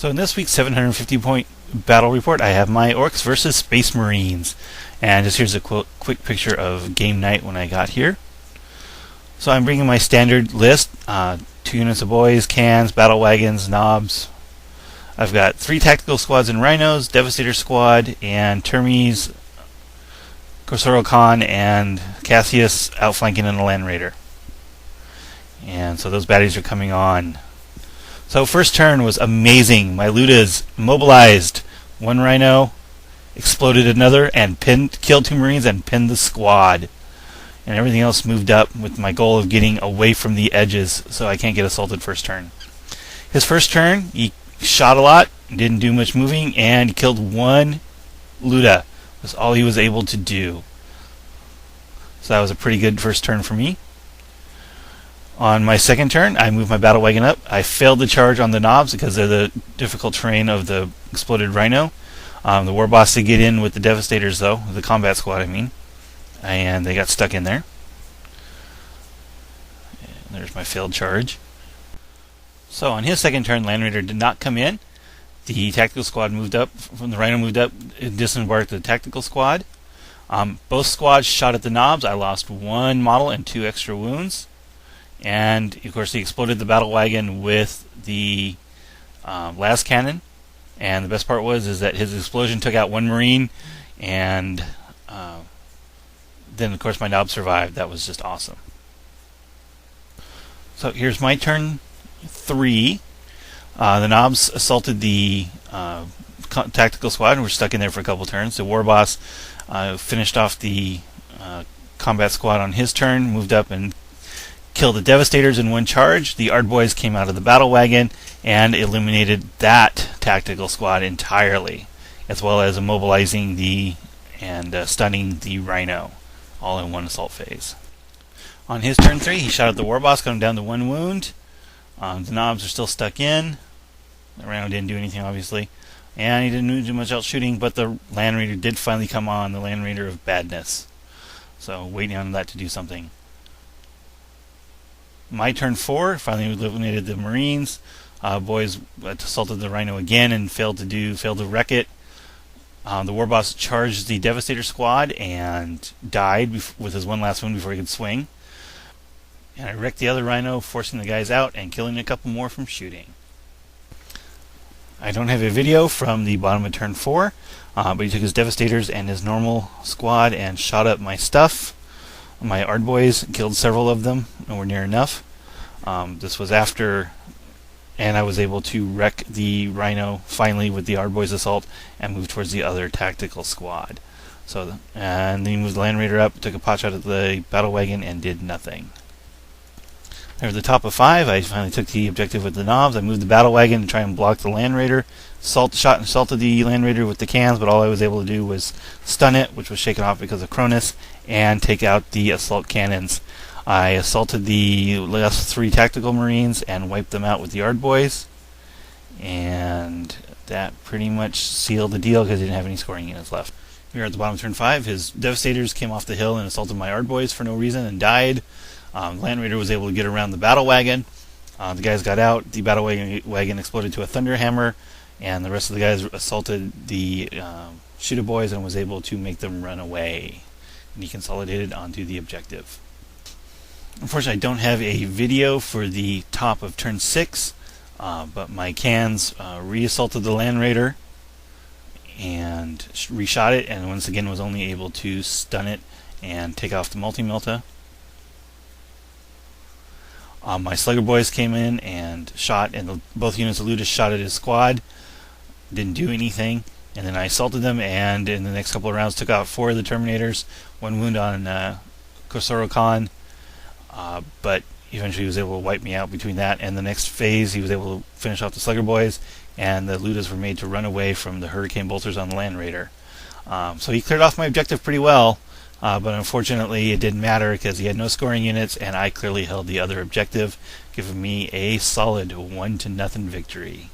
So in this week's 750 point battle report, I have my Orks versus Space Marines. And just here's a quick picture of game night when I got here. So I'm bringing my standard list, 2 units of boys, cans, battle wagons, knobs. I've got 3 tactical squads and rhinos, Devastator squad, and Termes, Korsoro Khan, and Cassius outflanking in a Land Raider. And so those baddies are coming on. So first turn was amazing. My Ludas mobilized 1 rhino, exploded another, and killed 2 Marines and pinned the squad. And everything else moved up with my goal of getting away from the edges so I can't get assaulted first turn. His first turn, he shot a lot, didn't do much moving, and he killed 1 Luda. That's all he was able to do. So that was a pretty good first turn for me. On my second turn, I moved my battle wagon up. I failed the charge on the knobs because they're the difficult terrain of the exploded rhino. The war boss did get in with the Devastators, though, the combat squad, I mean. And they got stuck in there. And there's my failed charge. So on his second turn, Land Raider did not come in. The tactical squad moved up. When the rhino moved up, it disembarked the tactical squad. Both squads shot at the knobs. I lost 1 model and 2 extra wounds. And of course, he exploded the battle wagon with the las cannon. And the best part is that his explosion took out 1 Marine, and then of course my knob survived. That was just awesome. So here's my turn 3. The knobs assaulted the tactical squad and were stuck in there for a couple turns. The war boss finished off the combat squad on his turn, moved up and killed the Devastators in 1 charge. The Ard Boys came out of the battle wagon and eliminated that tactical squad entirely, as well as immobilizing and stunning the Rhino, all in 1 assault phase. On his turn 3, he shot at the war boss, got him down to 1 wound. The knobs are still stuck in. The Rhino didn't do anything, obviously, and he didn't do much else shooting. But the Land Raider did finally come on, the Land Raider of Badness. So waiting on that to do something. My turn 4, finally eliminated the Marines. Boys assaulted the Rhino again and failed to wreck it. The war boss charged the Devastator squad and died with his 1 last wound before he could swing. And I wrecked the other Rhino, forcing the guys out and killing a couple more from shooting. I don't have a video from the bottom of turn 4, but he took his Devastators and his normal squad and shot up my stuff. My Ard Boys killed several of them, nowhere near enough. This was after, and I was able to wreck the Rhino finally with the Ard Boys assault and move towards the other tactical squad. And then he moved the Land Raider up, took a pot shot at the battle wagon, and did nothing. At the top of 5, I finally took the objective with the knobs. I moved the battle wagon to try and block the Land Raider. Assaulted the Land Raider with the cans, but all I was able to do was stun it, which was shaken off because of Cronus, and take out the assault cannons. I assaulted the last 3 tactical Marines and wiped them out with the Ard Boys, and that pretty much sealed the deal because he didn't have any scoring units left. Here at the bottom of turn 5, his Devastators came off the hill and assaulted my Ard Boys for no reason and died. Land Raider was able to get around the battle wagon. The guys got out. The battle wagon exploded to a Thunderhammer, and the rest of the guys assaulted the Shooter Boys and was able to make them run away. And he consolidated onto the objective. Unfortunately, I don't have a video for the top of turn 6, but my cans re-assaulted the Land Raider and reshot it, and once again was only able to stun it and take off the Multi-Melta. My Slugger Boys came in and shot, and both units of Ludus shot at his squad. Didn't do anything, and then I assaulted them, and in the next couple of rounds took out 4 of the Terminators, 1 wound on Korsoro Khan, but eventually he was able to wipe me out between that and the next phase. He was able to finish off the Slugger Boys, and the Ludus were made to run away from the Hurricane Bolters on the Land Raider. So he cleared off my objective pretty well. But unfortunately it didn't matter because he had no scoring units and I clearly held the other objective, giving me a solid 1-0 victory.